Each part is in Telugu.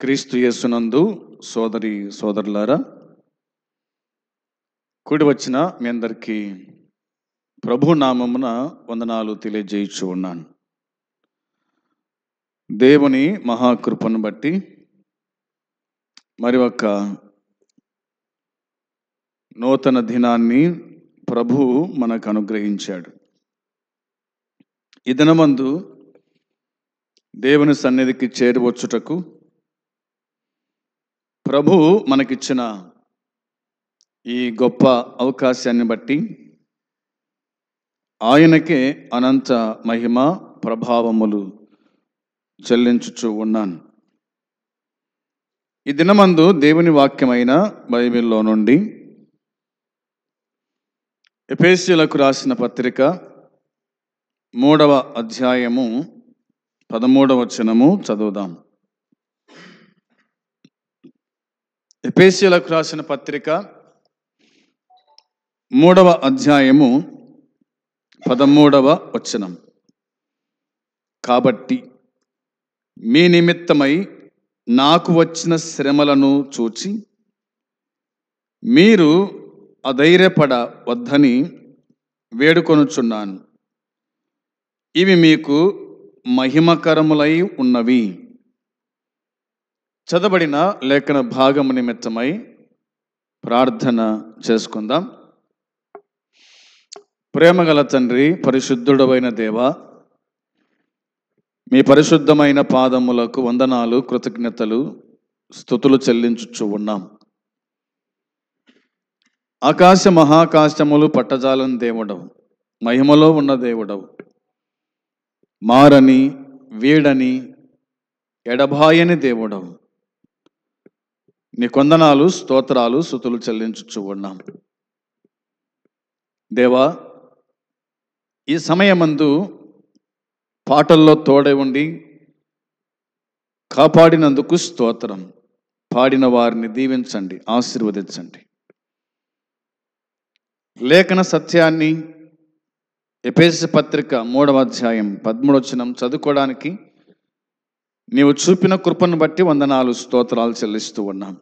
క్రీస్తు యేసునందు సోదరి సోదరులారా, కూడి వచ్చిన మీ అందరికీ ప్రభు నామమున వందనాలు తెలియజేయచ్చు ఉన్నాను. దేవుని మహాకృపను బట్టి మరి ఒక నూతన దినాన్ని ప్రభు మనకు అనుగ్రహించాడు. ఈ దినమందు దేవుని సన్నిధికి చేరువచ్చుటకు ప్రభు మనకిచ్చిన ఈ గొప్ప అవకాశాన్ని బట్టి ఆయనకే అనంత మహిమ ప్రభావములు చెల్లించుచూ ఉన్నాను. ఈ దినమందు దేవుని వాక్యమైన బైబిల్లో నుండి ఎఫెసీయులకు రాసిన పత్రిక 3వ అధ్యాయము 13వ వచనము చదువుదాం. ఎఫెసీయులకు రాసిన పత్రిక 3వ అధ్యాయము 13వ వచనం. కాబట్టి మీ నిమిత్తమై నాకు వచ్చిన శ్రమలను చూచి మీరు అధైర్యపడవద్దని వేడుకొనుచున్నాను. ఇవి మీకు మహిమకరములై ఉన్నవి. చదవబడిన లేఖన భాగము నిమిత్తమై ప్రార్థన చేసుకుందాం. ప్రేమగల తండ్రి, పరిశుద్ధుడవైన దేవ, మీ పరిశుద్ధమైన పాదములకు వందనాలు, కృతజ్ఞతలు, స్తుతులు చెల్లించుచు ఉన్నాం. ఆకాశ మహాకాశములు పట్టజాలని దేవుడవు, మహిమలో ఉన్న దేవుడవు, మారని వీడని ఎడబాయని దేవుడవు. నీ కొందనాలు, స్తోత్రాలు, స్తుతులు చెల్లించుచు ఉన్నాం. దేవా, ఈ సమయమందు పాటల్లో తోడై ఉండి కాపాడినందుకు స్తోత్రం. పాడిన వారిని దీవించండి, ఆశీర్వదించండి. లేఖన సత్యాన్ని ఎఫెసీ పత్రిక 3వ అధ్యాయం 13వ వచనం చదువుకోవడానికి నీవు చూపిన కృపను బట్టి వందనాలు, స్తోత్రాలు చెల్లిస్తూ ఉన్నాం.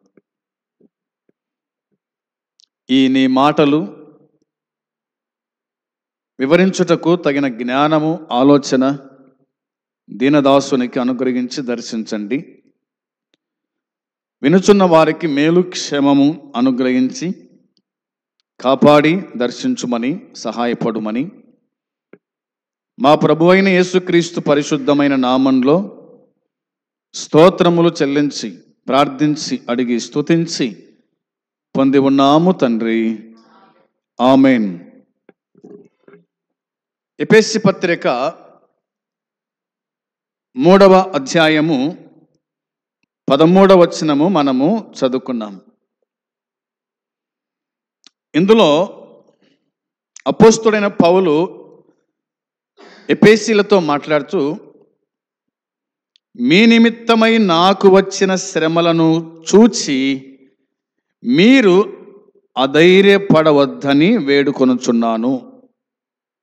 ఈ నీ మాటలు వివరించుటకు తగిన జ్ఞానము, ఆలోచన దీనదాసునికి అనుగ్రహించి దర్శించండి. వినుచున్న వారికి మేలు, క్షేమము అనుగ్రహించి కాపాడి దర్శించుమని, సహాయపడుమని మా ప్రభు అయిన యేసుక్రీస్తు పరిశుద్ధమైన నామంలో స్తోత్రములు చెల్లించి ప్రార్థించి అడిగి స్తుతించి పొంది ఉన్నాము తండ్రి. ఆమేన్. ఎఫెసీ పత్రిక 3వ అధ్యాయము 13వ వచనము మనము చదువుకున్నాం. ఇందులో అపోస్తలుడైన పౌలు ఎఫెసీలతో మాట్లాడుతూ, మీ నిమిత్తమై నాకు వచ్చిన శ్రమలను చూచి మీరు అధైర్యపడవద్దని వేడుకొనుచున్నాను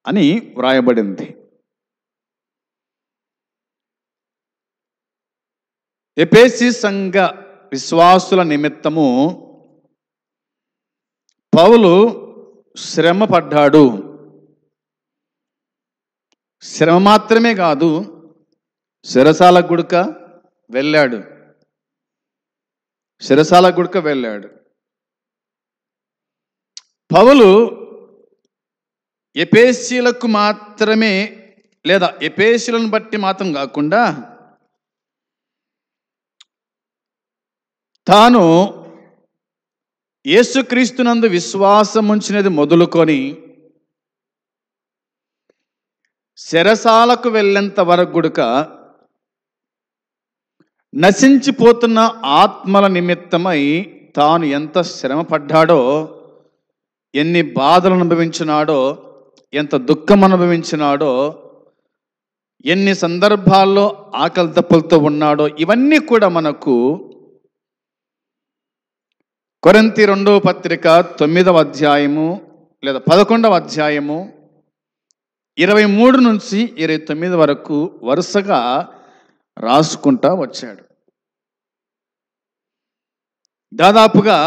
అని వ్రాయబడింది. ఎఫెసీ సంఘ విశ్వాసుల నిమిత్తము పౌలు శ్రమ పడ్డాడు. శ్రమ మాత్రమే కాదు, చెరసాల గుడక వెళ్ళాడు. చెరసాల గుడక వెళ్ళాడు. పౌలు ఎఫెసీలకు మాత్రమే, లేదా ఎఫెసీలను బట్టి మాత్రం కాకుండా తాను యేసుక్రీస్తునందు విశ్వాసం ఉంచినది మొదలుకొని చెరసాలకు వెళ్ళేంత వరకు గుడక నశించిపోతున్న ఆత్మల నిమిత్తమై తాను ఎంత శ్రమ పడ్డాడో, ఎన్ని బాధలు అనుభవించినాడో, ఎంత దుఃఖం అనుభవించినాడో, ఎన్ని సందర్భాల్లో ఆకలి దప్పులతో ఉన్నాడో, ఇవన్నీ కూడా మనకు కొరింథీ 2వ పత్రిక 9వ అధ్యాయము లేదా 11వ అధ్యాయము 23 నుంచి 29 వరకు వరుసగా రాసుకుంటా వచ్చాడు. దాదాపుగా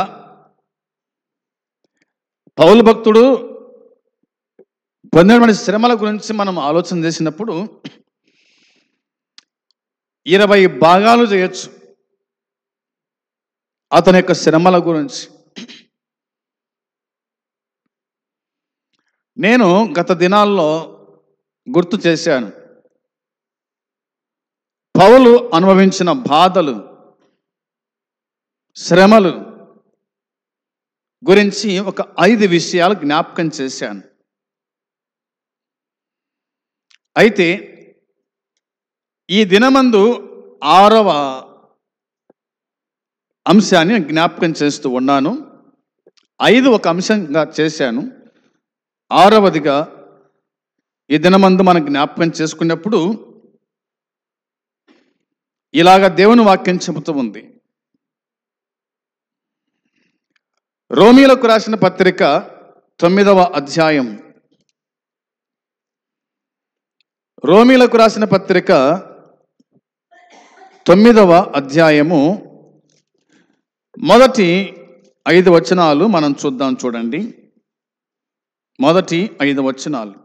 పౌలు భక్తుడు పొందినటువంటి శ్రమల గురించి మనం ఆలోచన చేసినప్పుడు 20 భాగాలు చేయొచ్చు అతని యొక్క శ్రమల గురించి. నేను గత దినాల్లో గుర్తు చేశాను, పౌలు అనుభవించిన బాధలు, శ్రమలు గురించి ఒక 5 విషయాలు జ్ఞాపకం చేశాను. అయితే ఈ దినమందు 6వ అంశాన్ని జ్ఞాపకం చేస్తూ ఉన్నాను. 5 ఒక అంశంగా చేశాను, 6వదిగా ఈ దినమందు మనం జ్ఞాపకం చేసుకున్నప్పుడు ఇలాగ దేవుని వాక్యం చెబుతూ ఉంది. రోమీలకు రాసిన పత్రిక 9వ అధ్యాయం, రోమీలకు రాసిన పత్రిక 9వ అధ్యాయము మొదటి 5 వచనాలు మనం చూద్దాం. చూడండి, మొదటి 5 వచనాలు.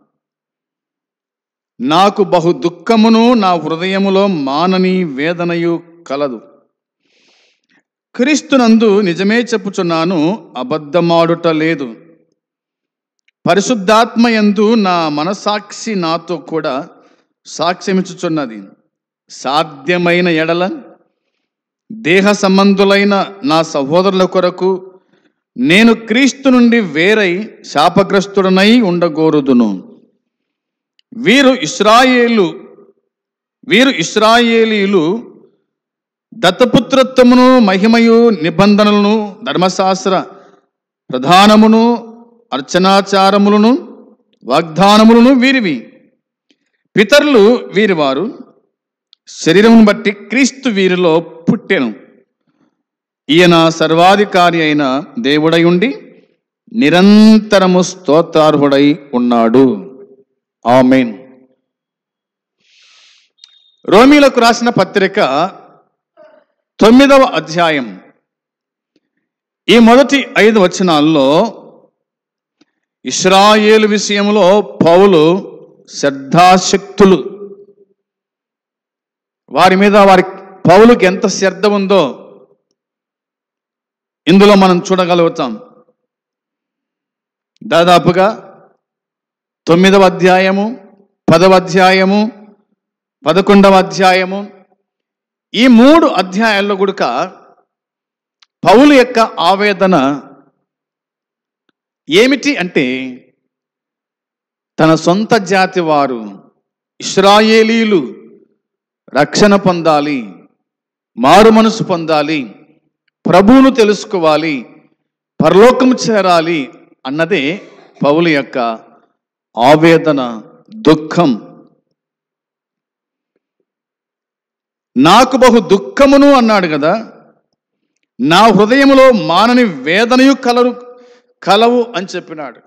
నాకు బహు దుఃఖమును నా హృదయములో మానని వేదనయు కలదు. క్రీస్తునందు నిజమే చెప్పుచున్నాను, అబద్ధమాడుట లేదు. పరిశుద్ధాత్మయందు నా మనసాక్షి నాతో కూడా సాక్ష్యమిచ్చుచున్నది. సాధ్యమైన ఎడల దేహ సంబంధులైన నా సహోదరుల కొరకు నేను క్రీస్తు నుండి వేరై శాపగ్రస్తుడనై ఉండగోరుదును. వీరు ఇశ్రాయేలీయులు దత్తపుత్రత్వమును మహిమయు నిబంధనలను ధర్మశాస్త్ర ప్రధానమును అర్చనాచారములను వాగ్దానములను వీరివి. పితరులు వీరివారు, శరీరమును బట్టి క్రీస్తు వీరిలో పుట్టెను. ఈయన సర్వాధికారి అయిన దేవుడై ఉండి నిరంతరము స్తోత్రార్హుడై ఉన్నాడు. ఆమేన్. రోమీలకు రాసిన పత్రిక 9వ అధ్యాయం ఈ మొదటి 5 వచనాల్లో ఇశ్రాయేలు విషయంలో పౌలు శ్రద్ధాశక్తులు, వారి మీద పౌలుకి ఎంత శ్రద్ధ ఉందో ఇందులో మనం చూడగలుగుతాం. దాదాపుగా 9వ అధ్యాయము, 10వ అధ్యాయము, 11వ అధ్యాయము, ఈ 3 అధ్యాయాల్లో కూడా పౌలు యొక్క ఆవేదన ఏమిటి అంటే, తన సొంత జాతి వారు ఇశ్రాయేలీయులు రక్షణ పొందాలి, మారు మనసు పొందాలి, ప్రభువును తెలుసుకోవాలి, పరలోకము చేరాలి అన్నదే పౌలు యొక్క ఆవేదన, దుఃఖం. నాకు బహు దుఃఖమును అన్నాడు కదా, నా హృదయములో మానని వేదనయు కలవు అని చెప్పినాడు.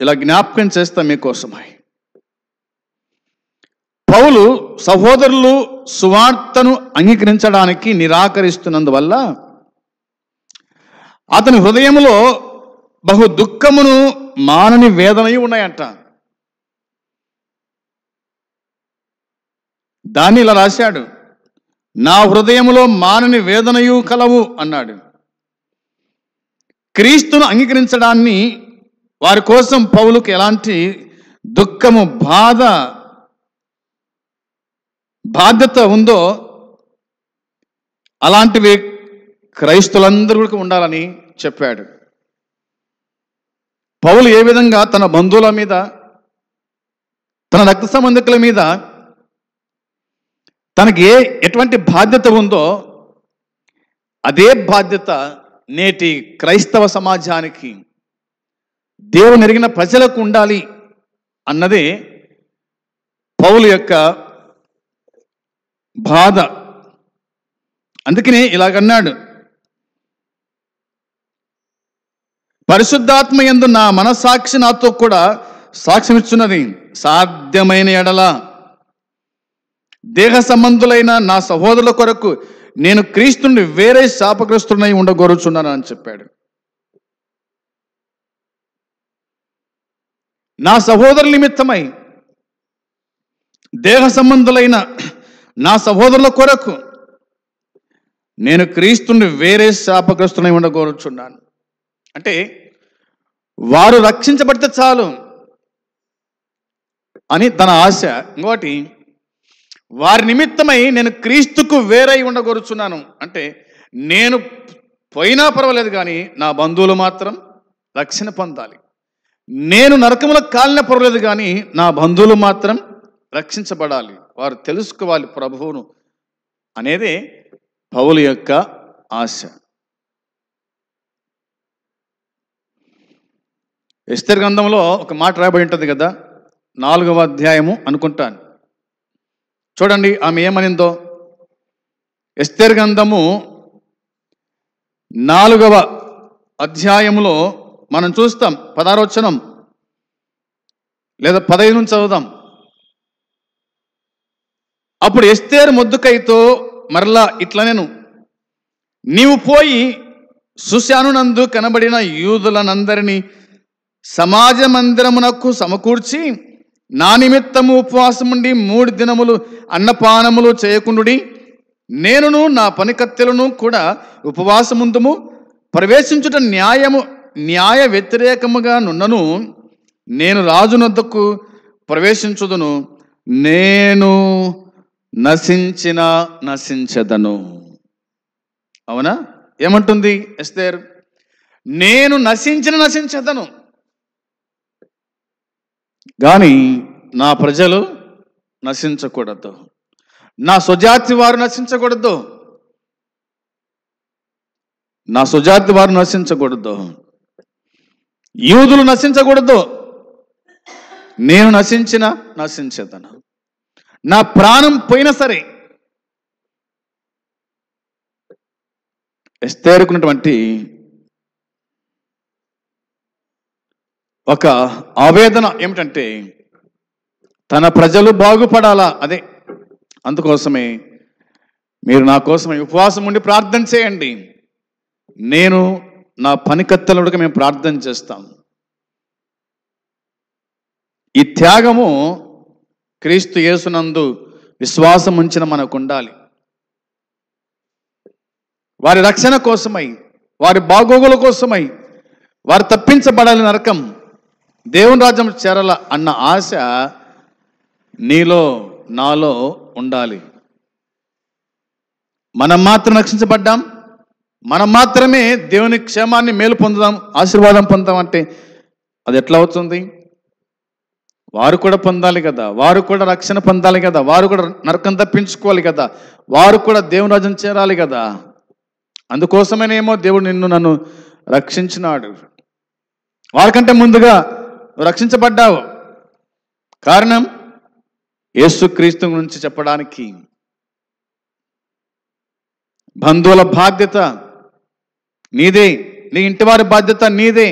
ఇలా జ్ఞాపకం చేస్తాం మీకోసమై. పౌలు సహోదరులు సువార్తను అంగీకరించడానికి నిరాకరిస్తున్నందువల్ల అతని హృదయములో బహు దుఃఖమును మానని వేదనయు ఉన్నాయంట. దాన్ని ఇలా రాశాడు, నా హృదయములో మానని వేదనయు కలవు అన్నాడు. క్రీస్తును అంగీకరించడాన్ని వారి కోసం పౌలుకు ఎలాంటి దుఃఖము, బాధ్యత ఉందో అలాంటివి క్రైస్తవులందరూ ఉండాలని చెప్పాడు. పౌలు ఏ విధంగా తన బంధువుల మీద, తన రక్త సంబంధికుల మీద తనకి ఎటువంటి బాధ్యత ఉందో అదే బాధ్యత నేటి క్రైస్తవ సమాజానికి, దేవుని ఎరిగిన ప్రజలకు ఉండాలి అన్నదే పౌలు యొక్క బాధ. అందుకనే ఇలాగన్నాడు, పరిశుద్ధాత్మయందు నా మనసాక్షి నాతో కూడా సాక్ష్యమిచ్చున్నది. సాధ్యమైన ఎడల దేహ సంబంధులైన నా సహోదరుల కొరకు నేను క్రీస్తుని వేరే శాపగ్రస్తుడనై ఉండగోరుచున్నాను అని చెప్పాడు. నా సహోదరుల నిమిత్తమై, దేహ సంబంధులైన నా సహోదరుల కొరకు నేను క్రీస్తుని వేరే శాపగ్రస్తుడనై ఉండగోరుచున్నాను. అంటే వారు రక్షించబడితే చాలు అని తన ఆశ. ఇంకోటి, వారి నిమిత్తమై నేను క్రీస్తుకు వేరై ఉండగోరుచున్నాను. అంటే నేను పోయినా పర్వాలేదు కానీ నా బంధువులు మాత్రం రక్షణ పొందాలి. నేను నరకములో కాలిన పర్వాలేదు కానీ నా బంధువులు మాత్రం రక్షించబడాలి, వారు తెలుసుకోవాలి ప్రభువును అనేదే పౌలు యొక్క ఆశ. ఎస్తేరు గ్రంథంలో ఒక మాట రాయబడి ఉంటుంది కదా, 4వ అధ్యాయము అనుకుంటాను. చూడండి ఆమె ఏమనిందో. ఎస్తేరు గ్రంథము 4వ అధ్యాయములో మనం చూస్తాం. 16వ వచనం లేదా 15 నుంచి చదువుదాం. అప్పుడు ఎస్తేరు మొర్దెకైతో మరలా ఇట్లా, నేను నీవు పోయి సుశానునందు కనబడిన యూదులనందరినీ సమాజ మందిరమునకు సమకూర్చి నా నిమిత్తము ఉపవాసముండి 3 దినములు అన్నపానములు చేయకుండుడి. నేనును నా పనికత్తెలను కూడా ఉపవాసముందుము. ప్రవేశించుట న్యాయ వ్యతిరేకముగా నున్నను నేను రాజునొద్దకు ప్రవేశించుదును. నేను నశించెదను. అవునా? ఏమంటుంది ఎస్తేరు? నేను నశించెదను కానీ నా ప్రజలు నశించకూడదు, నా స్వజాతి వారు నశించకూడదు, నా స్వజాతి వారు నశించకూడదు, యూదులు నశించకూడదు. నేను నశించెదను. నా ప్రాణం పోయినా సరే. ఎస్తేరుకున్నటువంటి ఒక ఆవేదన ఏమిటంటే తన ప్రజలు బాగుపడాలా. అదే అందుకోసమే మీరు నా కోసమే ఉపవాసం ఉండి ప్రార్థన చేయండి, నేను నా పనికత్తెలుడికి మేము ప్రార్థన చేస్తాం. ఈ త్యాగము క్రీస్తు యేసునందు విశ్వాసం ఉంచిన మనకు ఉండాలి. వారి రక్షణ కోసమై, వారి బాగోగుల కోసమై, వారు తప్పించబడాలి, నరకం దేవుని రాజ్యం చేరాల అన్న ఆశ నీలో నాలో ఉండాలి. మనం మాత్రం రక్షించబడ్డాం, మనం మాత్రమే దేవుని క్షేమాన్ని మేలు పొందుదాం, ఆశీర్వాదం పొందాం అంటే అది ఎట్లా అవుతుంది? వారు కూడా పొందాలి కదా, వారు కూడా రక్షణ పొందాలి కదా, వారు కూడా నరకం తప్పించుకోవాలి కదా, వారు కూడా దేవుని రాజ్యం చేరాలి కదా. అందుకోసమేనేమో దేవుడు నన్ను రక్షించినాడు. వారికంటే ముందుగా రక్షించబడ్డావు. కారణం యేసుక్రీస్తు గురించి చెప్పడానికి. బంధువుల బాధ్యత నీదే, నీ ఇంటి వారి బాధ్యత నీదే.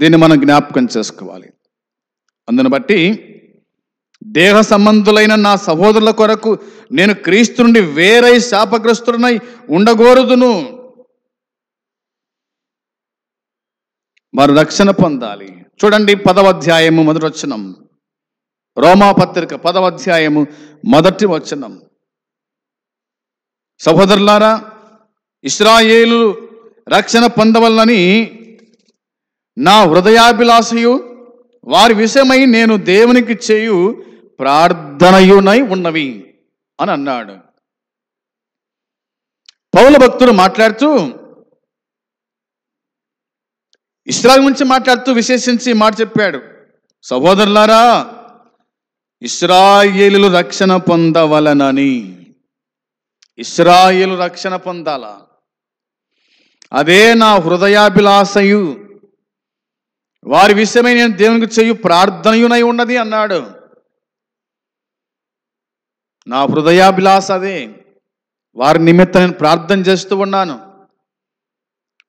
దీన్ని మనం జ్ఞాపకం చేసుకోవాలి. అందును బట్టి దేహ సంబంధులైన నా సహోదరుల కొరకు నేను క్రీస్తు నుండి వేరై శాపగ్రస్తుడనై ఉండగోరుదును. వారు రక్షణ పొందాలి. చూడండి 10వ అధ్యాయము 1వ వచనం, రోమాపత్రిక 10వ అధ్యాయము 1వ వచనం. సహోదరులారా, ఇశ్రాయేలు రక్షణ పొందవలనని నా హృదయాభిలాషయు వారి విషయమై నేను దేవునికి చేయు ప్రార్థనయునై ఉన్నవి అని అన్నాడు. పౌలు భక్తుడు మాట్లాడుతూ ఇశ్రాయేలు గురించి మాట్లాడుతూ విశేషించి మాట చెప్పాడు. సహోదరులారా, ఇశ్రాయేలు రక్షణ పొందవలనని. ఇశ్రాయేలు రక్షణ పొందాలా, అదే నా హృదయాభిలాషయు వారి విషయమై నేను దేవునికి చేయు ప్రార్థనయునై ఉన్నది అన్నాడు. నా హృదయాభిలాష అదే. వారి నిమిత్తం నేను ప్రార్థన చేస్తూ ఉన్నాను.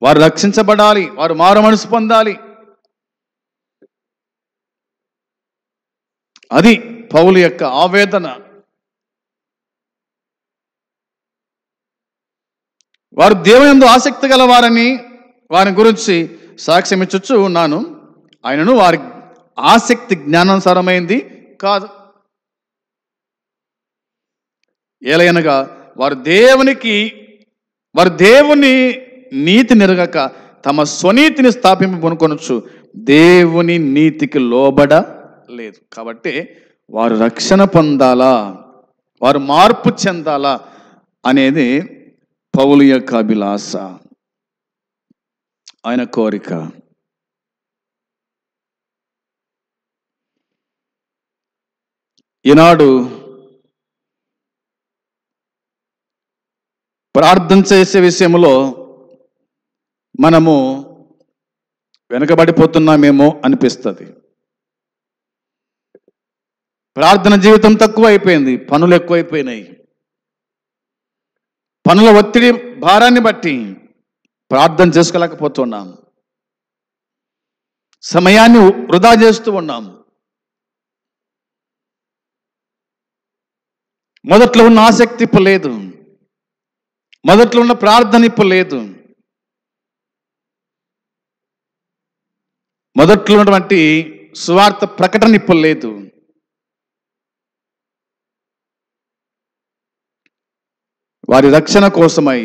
వారు రక్షించబడాలి, వారు మారు మనసు పొందాలి. అది పౌలు యొక్క ఆవేదన. వారు దేవుని యందు ఆసక్తి గల వారని వారి గురించి సాక్ష్యం ఇచ్చొచ్చు ఉన్నాను. ఆయనను వారి ఆసక్తి జ్ఞానానుసారమైంది కాదు. ఏలయనగా వారు దేవుని నీతి నెరగక తమ స్వనీతిని స్థాపింపబనుకొనొచ్చు, దేవుని నీతికి లోబడలేదు. కాబట్టి వారు రక్షణ పొందాలా, వారు మార్పు చెందాలా అనేది పౌలు యొక్క అభిలాష, ఆయన కోరిక. ఈనాడు ప్రార్థన చేసే విషయంలో మనము వెనకబడిపోతున్నామేమో అనిపిస్తుంది. ప్రార్థన జీవితం తక్కువ అయిపోయింది, పనులు ఎక్కువైపోయినాయి. పనుల ఒత్తిడి భారాన్ని బట్టి ప్రార్థన చేసుకోలేకపోతున్నాం, సమయాన్ని వృధా చేస్తూ ఉన్నాం. మొదట్లో ఉన్న ఆసక్తి ఇప్పుడు లేదు, మొదట్లో ఉన్న ప్రార్థన ఇప్పుడు లేదు, మొదట్లో ఉన్నటువంటి సువార్త ప్రకటన ఇప్పుడు లేదు. వారి రక్షణ కోసమై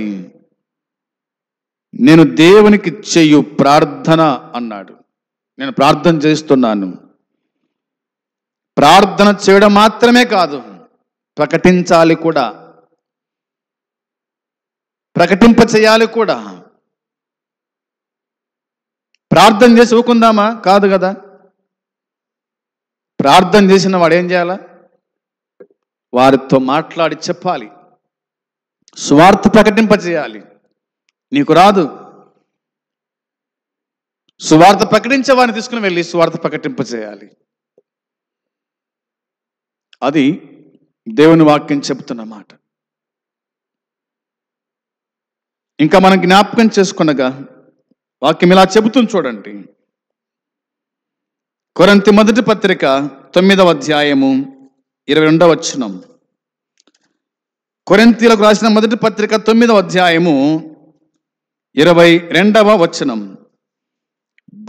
నేను దేవునికి చేయు ప్రార్థన అన్నాడు. నేను ప్రార్థన చేస్తున్నాను. ప్రార్థన చేయడం మాత్రమే కాదు, ప్రకటించాలి కూడా, ప్రకటింప చేయాలి కూడా. ప్రార్థన చేసి ఊకుందామా? కాదు కదా. ప్రార్థన చేసిన వాడు ఏం చేయాలా? వారితో మాట్లాడి చెప్పాలి, సువార్త ప్రకటింప చేయాలి. నీకు రాదు, సువార్త ప్రకటించే వారిని తీసుకుని వెళ్ళి సువార్త ప్రకటింప చేయాలి. అది దేవుని వాక్యం చెబుతున్న మాట. ఇంకా మనం జ్ఞాపకం చేసుకునగా వాక్యం ఇలా చెబుతుంది చూడండి. కొరింథీ మొదటి పత్రిక 9వ అధ్యాయము 22వ వచనం. కొరింథీయులకు రాసిన మొదటి పత్రిక 9వ అధ్యాయము 22వ వచనం.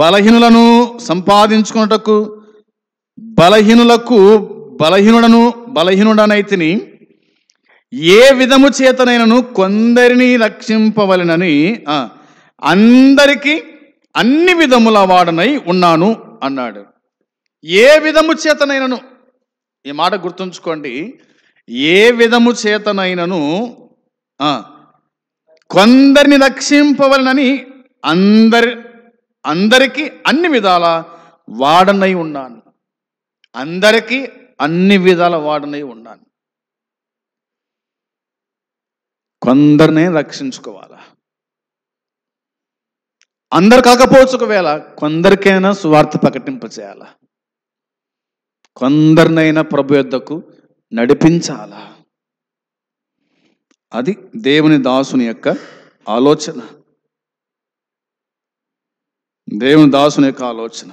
బలహీనులను సంపాదించుకున్నటకు బలహీనుడనైతిని, ఏ విధము చేతనైనను కొందరిని రక్షింపవలెనని అందరికీ అన్ని విధముల వాడనై ఉన్నాను అన్నాడు. ఏ విధము చేతనైనను, ఈ మాట గుర్తుంచుకోండి. ఏ విధము చేతనైనను కొందరిని రక్షింపవలనని అందరికీ అన్ని విధాల వాడనై ఉన్నాను. అందరికీ అన్ని విధాల వాడనై ఉన్నాను. కొందరినే రక్షించుకోవాలా? అందరు కాకపోవచ్చు, ఒకవేళ కొందరికైనా సువార్త ప్రకటింప చేయాలా, కొందరినైనా ప్రభు యొద్దకు నడిపించాలా. అది దేవుని దాసుని యొక్క ఆలోచన, దేవుని దాసుని యొక్క ఆలోచన.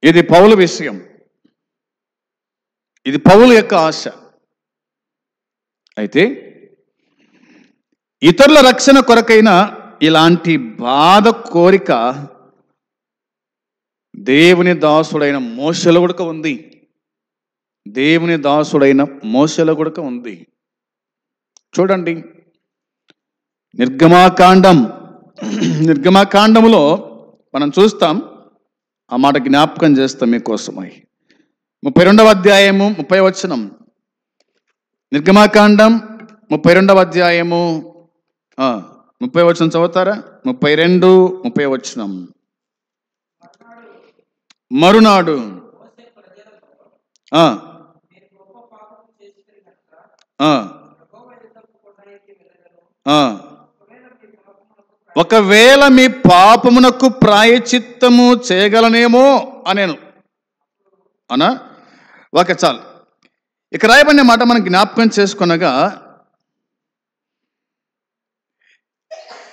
ఇది పౌలు విషయం, ఇది పౌలు యొక్క ఆశ. అయితే ఇతరుల రక్షణ కొరకైన ఇలాంటి బాధ కోరిక దేవుని దాసుడైన మోషేలో కూడా ఉంది. దేవుని దాసుడైన మోషేలో కూడా ఉంది. చూడండి, నిర్గమాకాండములో మనం చూస్తాం. ఆ మాట జ్ఞాపకం చేస్తాం మీకోసమై. 32వ అధ్యాయము 30వ వచనం. నిర్గమాకాండం 32వ అధ్యాయము 30వ వచనం చదువుతారా? 32, 30వ వచనం. మరునాడు ఒకవేళ మీ పాపమునకు ప్రాయచిత్తము చేయగలనేమో అనేను అనా. ఓకే, చాలు. ఇక రాయబడిన మాట మనం జ్ఞాపకం చేసుకునగా,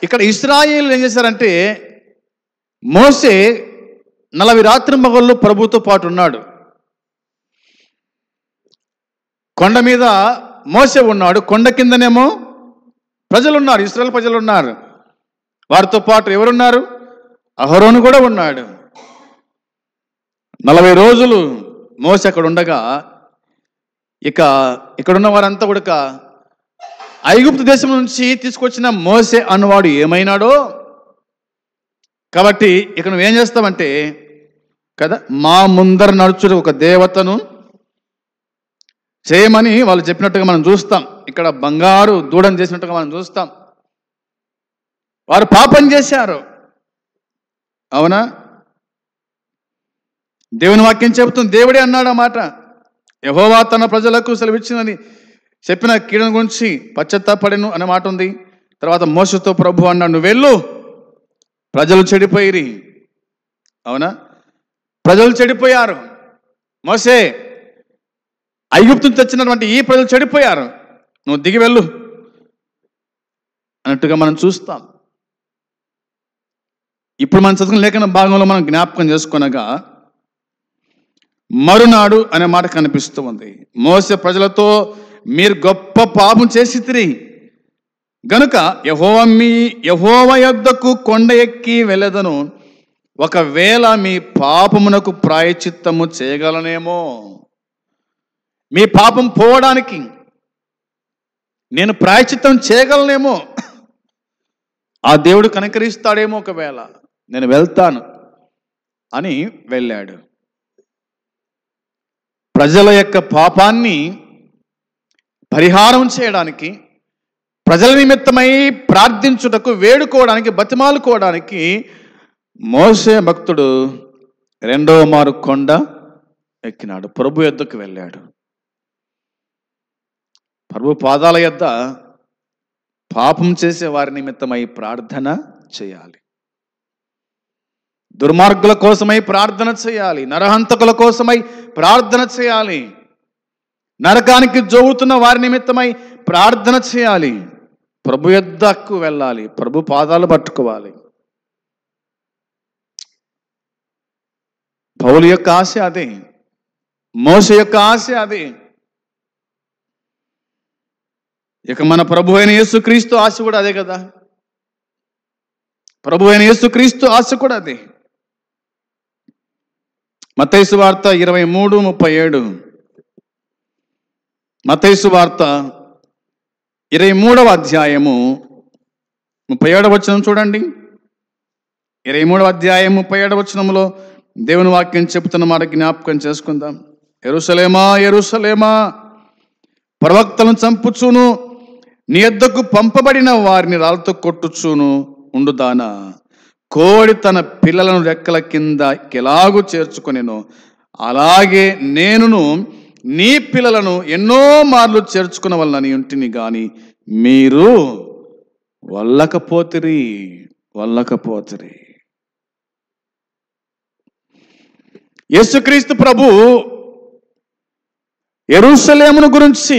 ఇక్కడ ఇశ్రాయేలు ఏం చేశారంటే, మోసే 40 రాత్రింబగళ్ళు ప్రభుతో పాటు ఉన్నాడు. కొండ మీద మోసే ఉన్నాడు, కొండ కిందనేమో ప్రజలున్నారు, ఇశ్రాయేలు ప్రజలు ఉన్నారు. వారితో పాటు ఎవరున్నారు? అహరోను కూడా ఉన్నాడు. 40 రోజులు మోసే అక్కడ ఉండగా ఇక్కడున్న వారంతా కూడా ఐగుప్తు దేశం నుంచి తీసుకొచ్చిన మోసే అన్నవాడు ఏమైనాడో. కాబట్టి ఇక నువ్వేం చేస్తావంటే కదా, మా ముందర నడుచుడు ఒక దేవతను చేయమని వాళ్ళు చెప్పినట్టుగా మనం చూస్తాం. ఇక్కడ బంగారు దూడను చేసినట్టుగా మనం చూస్తాం. వారు పాపం చేశారు, అవునా? దేవుని వాక్యం చెబుతుంది, దేవుడే అన్నాడు ఆ మాట. యెహోవా తన ప్రజలకు సెలవిచ్చినని చెప్పిన కీడును గురించి పశ్చాత్తాపడెను అనే మాట ఉంది. తర్వాత మోసతో ప్రభు అన్నాడు, నువ్వు వెళ్ళు, ప్రజలు చెడిపోయిరి. అవునా? ప్రజలు చెడిపోయారు. మోసే, ఐగుప్తును తెచ్చినటువంటి ఈ ప్రజలు చెడిపోయారు, నువ్వు దిగి వెళ్ళు అన్నట్టుగా మనం చూస్తాం. ఇప్పుడు మనం చదువుకున్న లేఖన భాగంలో మనం జ్ఞాపకం చేసుకొనగా మరునాడు అనే మాట కనిపిస్తూ ఉంది. మోసే ప్రజలతో, మీరు గొప్ప పాపం చేసితిరి గనుక యెహోవా యొద్దకు కొండ ఎక్కి వెళ్ళెదను, ఒకవేళ మీ పాపమునకు ప్రాయశ్చిత్తము చేయగలనేమో. మీ పాపం పోవడానికి నేను ప్రాయశ్చిత్తం చేయగలనేమో, ఆ దేవుడు కనికరిస్తాడేమో, ఒకవేళ నేను వెళ్తాను అని వెళ్ళాడు. ప్రజల యొక్క పాపాన్ని పరిహారం చేయడానికి, ప్రజల నిమిత్తమై ప్రార్థించుటకు, వేడుకోవడానికి, బతిమాలుకోవడానికి మోసే భక్తుడు రెండవ మారు కొండ ఎక్కినాడు, ప్రభు యొద్దకు వెళ్ళాడు. ప్రభు పాదాల యొద్ద పాపం చేసే వారి నిమిత్తమై ప్రార్థన చేయాలి, దుర్మార్గుల కోసమై ప్రార్థన చేయాలి, నరహంతకుల కోసమై ప్రార్థన చేయాలి, నరకానికి జోగుతున్న వారి నిమిత్తమై ప్రార్థన చేయాలి, ప్రభు యొద్దకు వెళ్ళాలి, ప్రభు పాదాలు పట్టుకోవాలి. పౌలు యొక్క ఆశ అదే, మోసే యొక్క ఆశ అదే. ఇక మన ప్రభు అయిన యేసుక్రీస్తు ఆశ కూడా అదే కదా. ప్రభు అయిన యేసుక్రీస్తు ఆశ కూడా అదే. మత్తయి సువార్త 23:37, మత్తయి సువార్త 23వ అధ్యాయము 37వ వచనం చూడండి. 23వ అధ్యాయం 37వ వచనంలో దేవుని వాక్యం చెబుతున్న మాట జ్ఞాపకం చేసుకుందాం. యెరూషలేమా, యెరూషలేమా, ప్రవక్తలను చంపుచూను, నీ యొద్దకు పంపబడిన వారిని రాళ్ళతో కొట్టుచూను ఉండుదానా, కోడి తన పిల్లలను రెక్కల కింద ఎలాగూ చేర్చుకొనెనో అలాగే నేనును నీ పిల్లలను ఎన్నో మార్లు చేర్చుకునవలనని ఉంటిని గాని మీరు వల్లకపోతిరి. యేసుక్రీస్తు ప్రభు యెరూషలేమును గురించి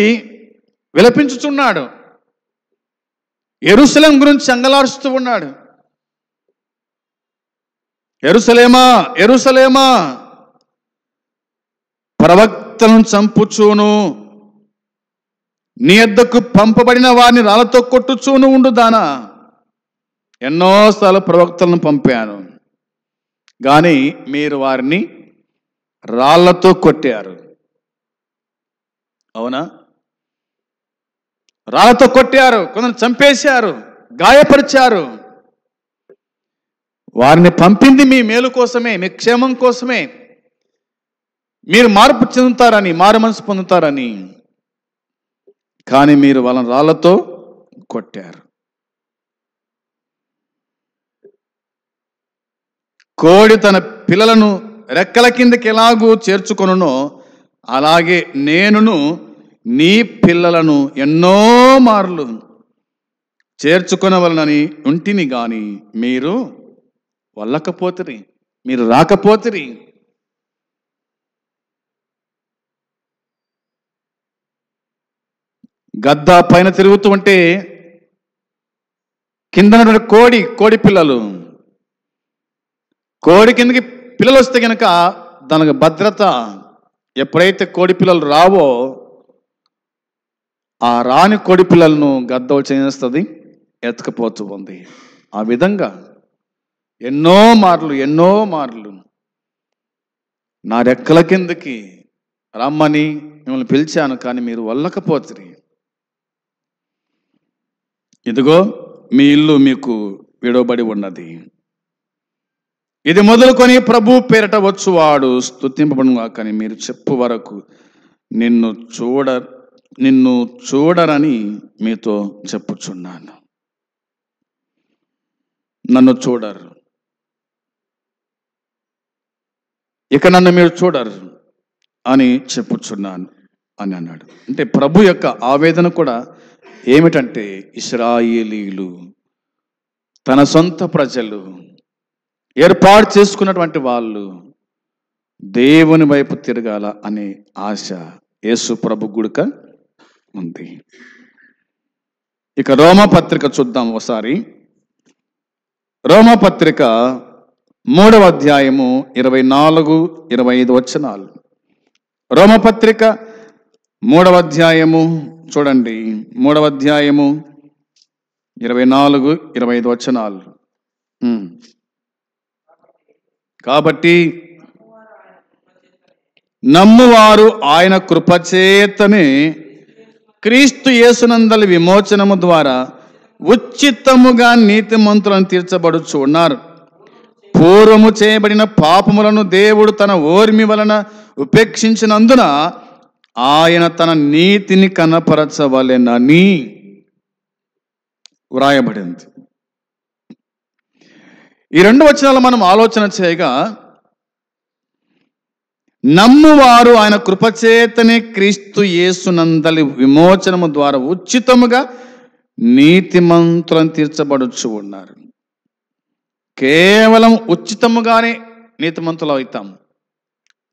విలపించుచున్నాడు, యెరూషలేం గురించి అంగలారుస్తూ ఉన్నాడు. యెరూషలేమా, యెరూషలేమా, ప్రవక్తలను చంపుచూను, నీ యొద్దకు పంపబడిన వారిని రాళ్ళతో కొట్టుచూను ఉండుదానా. ఎన్నోసార్లు ప్రవక్తలను పంపాను, కానీ మీరు వారిని రాళ్లతో కొట్టారు. అవునా? రాళ్లతో కొట్టారు, కొందరు చంపేశారు, గాయపరిచారు. వారిని పంపింది మీ మేలు కోసమే, మీ క్షేమం కోసమే, మీరు మార్పు చెందుతారని, మారు మనసు పొందుతారని. కానీ మీరు వాళ్ళని రాళ్లతో కొట్టారు. కోడి తన పిల్లలను రెక్కల కిందకి ఎలాగూ చేర్చుకొనునో అలాగే నేనును నీ పిల్లలను ఎన్నో మార్లు చేర్చుకొనవలనని ఉంటిని గాని మీరు వల్లకపోతిరి, మీరు రాకపోతిరి. గద్ద పైన తిరుగుతూ ఉంటే కింద కోడి పిల్లలు, కోడి కిందకి పిల్లలు వస్తే కనుక దానికి భద్రత. ఎప్పుడైతే కోడి పిల్లలు రావో ఆ రాని కోడి పిల్లలను గద్దలు చేస్తుంది, ఎత్తుకపోతూ ఉంది. ఆ విధంగా ఎన్నో మార్లు నా రెక్కల కిందకి రమ్మని మిమ్మల్ని పిలిచాను, కానీ మీరు వెళ్ళకపోతుంది. ఇదిగో మీ ఇల్లు మీకు విడవబడి ఉన్నది. ఇది మొదలుకొని ప్రభు పేరట వచ్చువాడు స్తుతింపబడును కానీ మీరు చెప్పు వరకు నిన్ను చూడరని మీతో చెప్పుచున్నాను. నన్ను చూడరు, ఇక నన్ను మీరు చూడరు అని చెప్పుచున్నాను అని అన్నాడు. అంటే ప్రభు యొక్క ఆవేదన కూడా ఏమిటంటే, ఇశ్రాయేలీయులు తన సొంత ప్రజలు ఏర్పాటు చేసుకున్నటువంటి వాళ్ళు దేవుని వైపు తిరగాల అనే ఆశ యేసు ప్రభు గుడిక ఉంది. ఇక రోమపత్రిక చూద్దాం ఒకసారి. రోమపత్రిక 3వ అధ్యాయము 24-25 వచనాలు. రోమపత్రిక 3వ అధ్యాయము చూడండి, 3వ అధ్యాయము 24-25 వచనాలు. కాబట్టి నమ్మువారు ఆయన కృపచేతనే క్రీస్తు యేసునందలి విమోచనము ద్వారా ఉచితముగా నీతిమంతులను తీర్చబడుచు ఉన్నారు. పూర్వము చేయబడిన పాపములను దేవుడు తన ఓర్మి వలన ఉపేక్షించినందున ఆయన తన నీతిని కనపరచవలెనని వ్రాయబడింది. ఈ 2 వచనాలు మనం ఆలోచన చేయగా, నమ్మువారు ఆయన కృపచేతనే క్రీస్తు యేసునందలి విమోచనము ద్వారా ఉచితముగా నీతిమంతులను తీర్చబడుచు ఉన్నారు. కేవలం ఉచితముగానే నీతిమంతులు అవుతాం.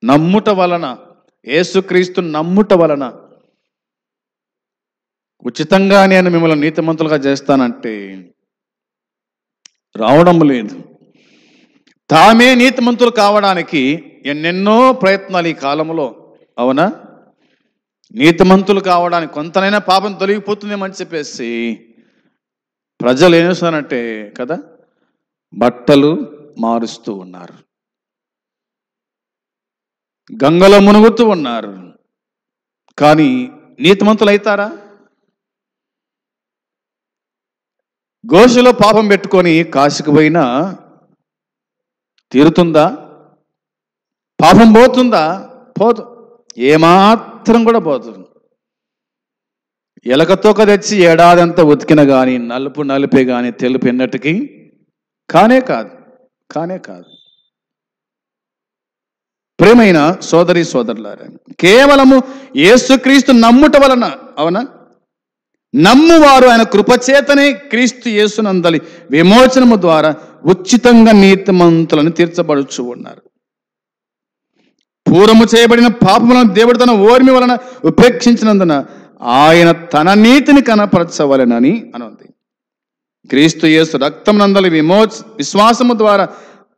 నమ్ముట వలన, యేసుక్రీస్తు నమ్ముట వలన, ఉచితంగా నేను మిమ్మల్ని నీతిమంతులుగా చేస్తానంటే రావడం లేదు. తామే నీతిమంతులు కావడానికి ఎన్నెన్నో ప్రయత్నాలు ఈ కాలంలో, అవునా? నీతిమంతులు కావడానికి కొంతనైనా పాపం తొలగిపోతుందేమని చెప్పేసి ప్రజలు ఏం చేస్తారంటే కదా, బట్టలు మారుస్తూ ఉన్నారు, గంగలో మునుగుతూ ఉన్నారు. కానీ నీతిమంతులు అవుతారా? గోషులో పాపం పెట్టుకొని కాశీకి పోయినా తీరుతుందా? పాపం పోతుందా? పోదు, ఏమాత్రం కూడా పోదు. ఎలకతోక తెచ్చి ఏడాదంతా ఉతికిన కానీ నలిపే కానీ తెలుపు ఎన్నటికీ కానే కాదు. ప్రేమైన సోదరి సోదరులారా, కేవలము యేసుక్రీస్తు నమ్ముట వలన, అవునా, నమ్మువారు ఆయన కృపచేతనే క్రీస్తు యేసునందలి విమోచనము ద్వారా ఉచితంగా నీతిమంతులను తీర్చబడుచు ఉన్నారు. పూర్వము చేయబడిన పాపములను దేవుడు తన ఓర్మి వలన ఉపేక్షించినందున ఆయన తన నీతిని కనపరచవలెనని అనుంది. క్రీస్తు యేసు రక్తమునందలి విశ్వాసము ద్వారా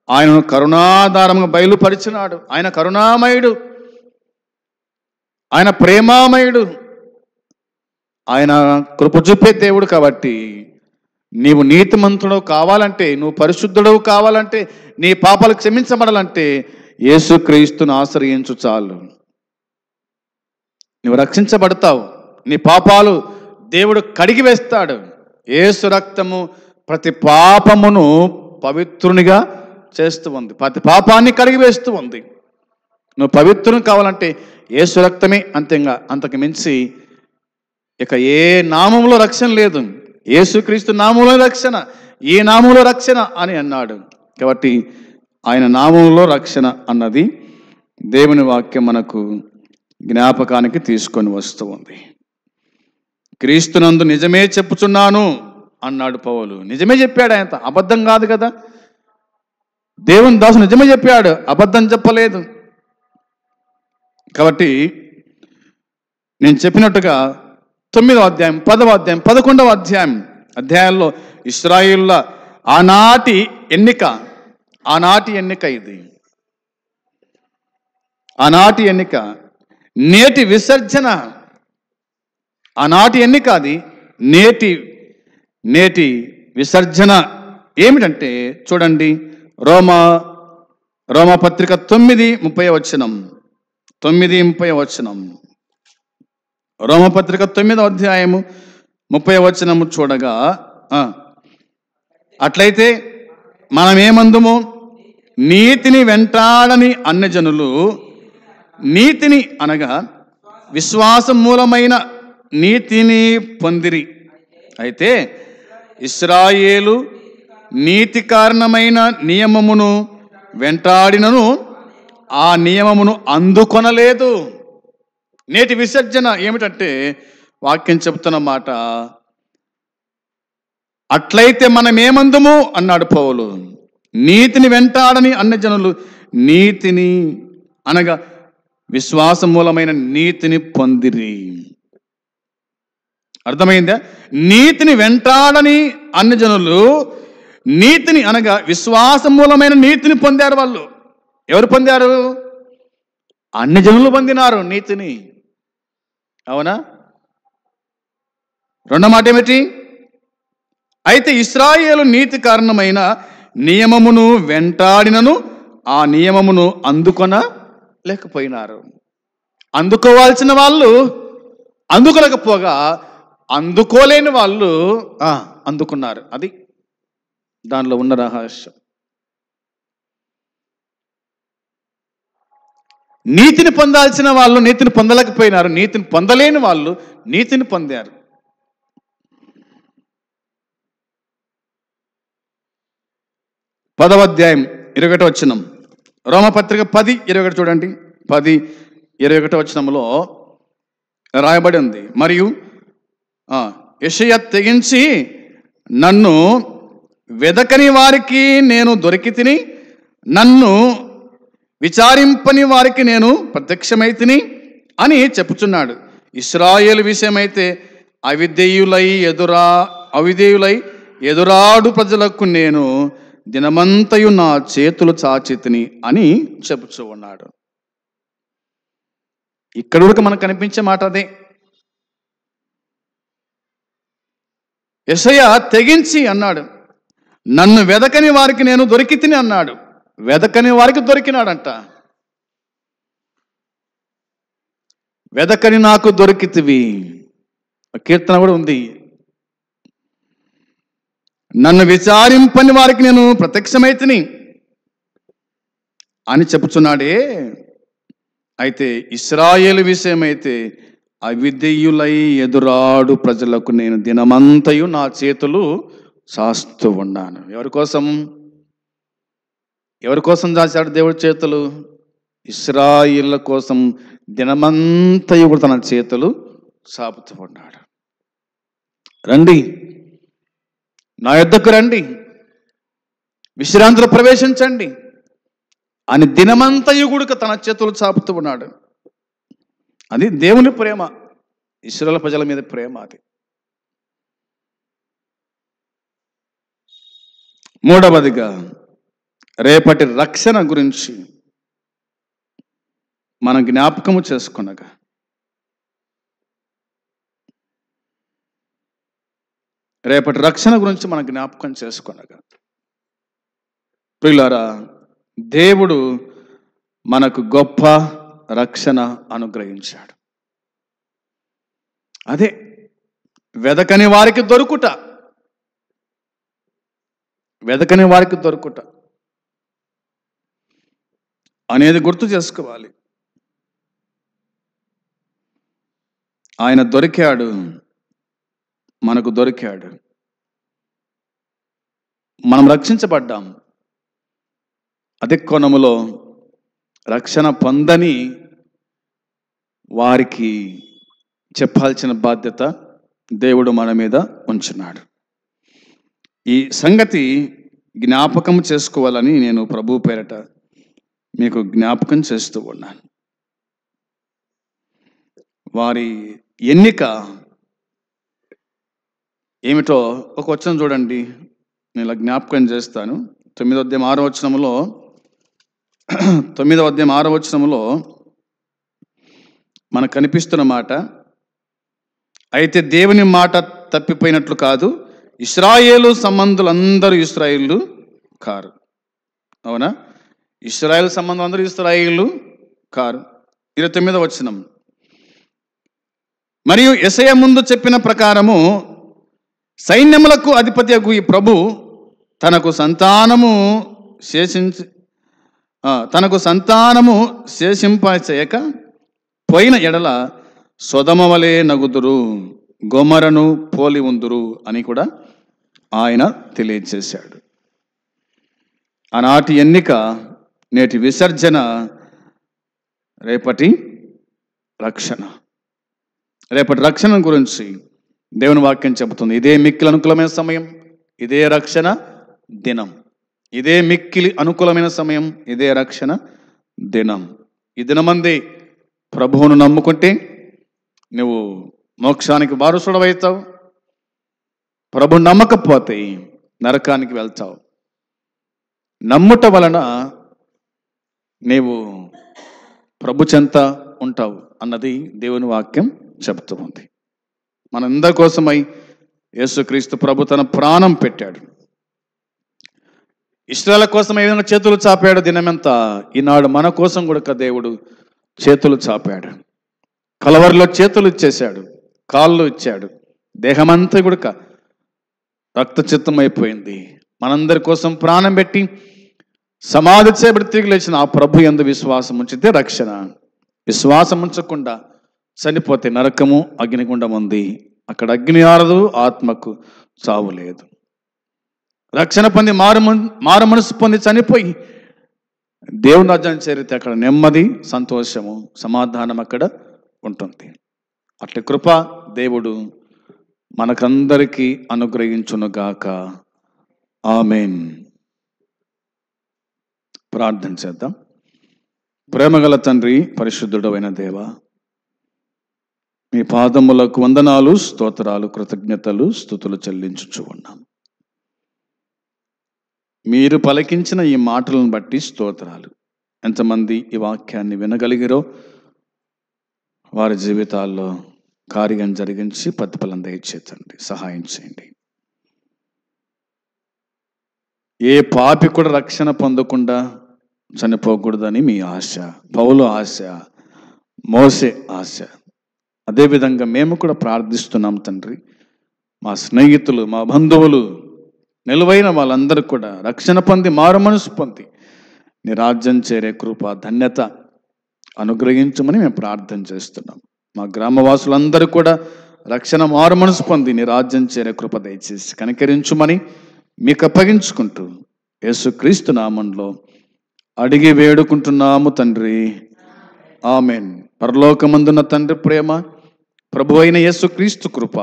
ఆయనను కరుణాధారముగా బయలుపరిచినాడు. ఆయన కరుణామయుడు, ఆయన ప్రేమామయుడు, ఆయన కృప చూపే దేవుడు. కాబట్టి నీవు నీతిమంతుడు కావాలంటే, నువ్వు పరిశుద్ధుడవు కావాలంటే, నీ పాపాలు క్షమించబడాలంటే యేసుక్రీస్తును ఆశ్రయించు చాలు. నువ్వు రక్షించబడతావు. నీ పాపాలు దేవుడు కడిగి వేస్తాడు. యేసు రక్తము ప్రతి పాపమును పవిత్రునిగా చేస్తూ ఉంది, ప్రతి పాపాన్ని కడిగి వేస్తూ ఉంది. నువ్వు పవిత్రుని కావాలంటే యేసు రక్తమే, అంతేగా, అంతకు మించి ఇక ఏ నామంలో రక్షణ లేదు. యేసుక్రీస్తు నామంలో రక్షణ, ఈ నామంలో రక్షణ అని అన్నాడు. కాబట్టి ఆయన నామంలో రక్షణ అన్నది దేవుని వాక్యం మనకు జ్ఞాపకానికి తీసుకొని వస్తూ ఉంది. క్రీస్తునందు నిజమే చెప్పుచున్నాను అన్నాడు పౌలు. నిజమే చెప్పాడు, ఆయన అబద్ధం కాదు కదా. దేవుని దాసు నిజమే చెప్పాడు, అబద్ధం చెప్పలేదు. కాబట్టి నేను చెప్పినట్టుగా 9వ అధ్యాయం, 10వ అధ్యాయం, 11వ అధ్యాయాల్లో ఇశ్రాయేలుల ఆనాటి ఎన్నిక ఇది. ఆనాటి ఎన్నిక, నేటి విసర్జన. ఆనాటి ఎన్నిక అది. నేటి నేటి విసర్జన ఏమిటంటే చూడండి, రోమపత్రిక 9:30 9:30 రోమపత్రిక 9:30 చూడగా, అట్లయితే మనమేమందుము, నీతిని వెంటాడని అన్యజనులు నీతిని అనగా విశ్వాసం మూలమైన నీతిని పొందిరి. అయితే ఇశ్రాయేలు నీతి కారణమైన నియమమును వెంటాడినను ఆ నియమమును అందుకొనలేదు. నేటి విసర్జన ఏమిటంటే వాక్యం చెబుతున్న మాట, అట్లయితే మనమేమందుము అన్నాడు పౌలు. నీతిని వెంటాడని అన్యజనులు నీతిని అనగా విశ్వాసం మూలమైన నీతిని పొందిరి. అర్థమైందా? నీతిని వెంటాడని అన్యజనులు నీతిని అనగా విశ్వాసం మూలమైన నీతిని పొందారు. వాళ్ళు ఎవరు పొందారు? అన్యజనులు పొందినారు నీతిని. అవునా? రెండో మాట ఏమిటి? అయితే ఇశ్రాయేలు నీతి కారణమైన నియమమును వెంటాడినను ఆ నియమమును అందుకొనలేకపోయినారు. అందుకోవాల్సిన వాళ్ళు అందుకోలేకపోగా అందుకోలేని వాళ్ళు అందుకున్నారు. అది దానిలో ఉన్న రహస్యం. నీతిని పొందాల్సిన వాళ్ళు నీతిని పొందలేకపోయినారు. నీతిని పొందలేని వాళ్ళు నీతిని పొందారు. పదవ అధ్యాయం 21 రోమపత్రిక 10:21 చూడండి. 10:21 రాయబడి ఉంది, మరియు యెషయా తెగించి నన్ను వెదకని వారికి నేను దొరికితిని, నన్ను విచారింపని వారికి నేను ప్రత్యక్షమైతిని అని చెప్పుచున్నాడు. ఇశ్రాయేలు విషయమైతే అవిధేయులై ఎదురాడు ప్రజలకు నేను దినమంతయు నా చేతులు చాచితిని అని చెప్పుచూ ఉన్నాడు. ఇక్కడ వరకు మనకు కనిపించే మాట అదే. యెషయా తెగించి అన్నాడు, నన్ను వెదకని వారికి నేను దొరికితిని అన్నాడు. వెదకని వారికి దొరికినాడంట. వెదకని నాకు దొరికితివి కీర్తన కూడా ఉంది. నన్ను విచారింపని వారికి నేను ప్రత్యక్షమైతిని అని చెప్పుచున్నాడే. అయితే ఇశ్రాయేలు విషయమైతే అవిధేయులై ఎదురాడు ప్రజలకు నేను దినమంతయు నా చేతులు చాస్తూ ఉన్నాను. ఎవరి కోసం చాచాడు దేవుడి చేతులు? ఇశ్రాయేళ్ల కోసం దినమంతయు కూడా తన చేతులు చాపుతూ ఉన్నాడు. రండి, నా యొద్దకు రండి, విశ్రాంతిలో ప్రవేశించండి అని దినమంతయు కూడా తన చేతులు చాపుతూ ఉన్నాడు. అది దేవుని ప్రేమ, ఇశ్రాయేలు ప్రజల మీద ప్రేమ. అది మూడవదిగా రేపటి రక్షణ గురించి మనం జ్ఞాపకము చేసుకునగా, రేపటి రక్షణ గురించి మనం జ్ఞాపకం చేసుకునగా, ప్రియులారా, దేవుడు మనకు గొప్ప రక్షణ అనుగ్రహించాడు. అదే వెదకని వారికి దొరుకుట, వెదకని వారికి దొరుకుట అనేది గుర్తు చేసుకోవాలి. ఆయన దొరికాడు, మనకు దొరికాడు, మనం రక్షించబడ్డాం. అదే కోణములో రక్షణ పొందని వారికి చెప్పాల్సిన బాధ్యత దేవుడు మన మీద ఉంచున్నాడు. ఈ సంగతి జ్ఞాపకం చేసుకోవాలని నేను ప్రభు పేరట మీకు జ్ఞాపకం చేస్తూ ఉన్నాను. వారి ఎన్నిక ఏమిటో ఒక వచనం చూడండి, నేను ఇలా జ్ఞాపకం చేస్తాను. 9వ అధ్యాయం 6వ వచనంలో 9వ అధ్యాయం 6వ వచనంలో మనకు కనిపిస్తున్న మాట, అయితే దేవుని మాట తప్పిపోయినట్లు కాదు, ఇశ్రాయేలు సంబంధులందరూ ఇశ్రాయేలు కారు. అవునా? ఇశ్రాయేలు సంబంధం అందరూ ఇశ్రాయేలు కారు. 29వ వచనం, మరియు యెషయా ముందు చెప్పిన ప్రకారము సైన్యములకు అధిపతియగు ఈ ప్రభు తనకు సంతానము శేషింపచేయక పోయిన ఎడల సొదొమ వలె నగుదురు, గొమొరను పోలి ఉందురు అని కూడా ఆయన తెలియజేశాడు. ఆనాటి ఎన్నిక, నేటి విసర్జన, రేపటి రక్షణ. రేపటి రక్షణ గురించి దేవుని వాక్యం చెబుతుంది. ఇదే మిక్కిలి అనుకూలమైన సమయం, ఇదే రక్షణ దినం. ఇదే మిక్కిలి అనుకూలమైన సమయం, ఇదే రక్షణ దినం. ఈ దినమందే ప్రభువును నమ్ముకుంటే నువ్వు మోక్షానికి వారసుడవైతావు. ప్రభు నమ్మకపోతే నరకానికి వెళ్తావు. నమ్ముట వలన నీవు ప్రభు చెంత ఉంటావు అన్నది దేవుని వాక్యం చెబుతూ ఉంది. మనందరి కోసమై యేసుక్రీస్తు ప్రభు తన ప్రాణం పెట్టాడు. ఇశ్రాయేలు కోసం ఏ విధంగా చేతులు చాపాడు దినమంతా, ఈనాడు మన కోసం కూడా దేవుడు చేతులు చాపాడు. కలవరిలో చేతులు ఇచ్చేశాడు, కాళ్ళు ఇచ్చాడు, దేహమంతా కూడా రక్తచిత్తం అయిపోయింది. మనందరి కోసం ప్రాణం పెట్టి సమాధి చేయబడి తిరిగి లేచిన ఆ ప్రభు యందు విశ్వాసం ఉంచితే రక్షణ. విశ్వాసం ఉంచకుండా చనిపోతే నరకము, అగ్నిగుండం ఉంది. అక్కడ అగ్ని ఆరదు, ఆత్మకు చావు లేదు. రక్షణ పొంది మారు మనసు పొంది చనిపోయి దేవుని రాజ్యం చేరితే అక్కడ నెమ్మది, సంతోషము, సమాధానం అక్కడ ఉంటుంది. అట్ల కృప దేవుడు మనకందరికీ అనుగ్రహించునుగాక. ఆమేన్. ప్రార్థన చేద్దాం. ప్రేమగల తండ్రి, పరిశుద్ధుడైన దేవ, మీ పాదములకు వందనాలు, స్తోత్రాలు, కృతజ్ఞతలు, స్తుతులు చెల్లించుచు ఉన్నాం. మీరు పలికించిన ఈ మాటలను బట్టి స్తోత్రాలు. ఎంతమంది ఈ వాక్యాన్ని వినగలిగిరో వారి జీవితాల్లో కార్యం జరిగించి ప్రతిఫలం దయచేయండి, సహాయం చేయండి. ఏ పాపి కూడా రక్షణ పొందకుండా చనిపోకూడదని మీ ఆశ, పౌలు ఆశ, మోసే ఆశ. అదేవిధంగా మేము కూడా ప్రార్థిస్తున్నాం తండ్రి. మా స్నేహితులు, మా బంధువులు, నిలువైన వాళ్ళందరూ కూడా రక్షణ పొంది మారు మనసు పొంది నీ రాజ్యం చేరే కృప, ధన్యత అనుగ్రహించమని మేము ప్రార్థన చేస్తున్నాం. మా గ్రామవాసులందరూ కూడా రక్షణ మారు మనసు పొంది నీ రాజ్యం చేరే కృప దయచేసి కనికరించుమని మీకు అప్పగించుకుంటూ యేసుక్రీస్తు నామంలో అడిగి వేడుకుంటున్నాము తండ్రి. ఆమెన్. పరలోకమందున్న తండ్రి ప్రేమ, ప్రభు అయిన యేసుక్రీస్తు కృప,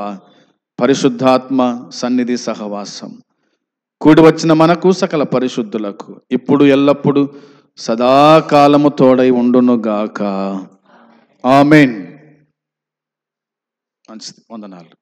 పరిశుద్ధాత్మ సన్నిధి సహవాసం కూడి వచ్చిన మనకు సకల పరిశుద్ధులకు ఇప్పుడు ఎల్లప్పుడూ సదాకాలము తోడై ఉండునుగాక. ఆమెన్. మంచిది. వందనాలు.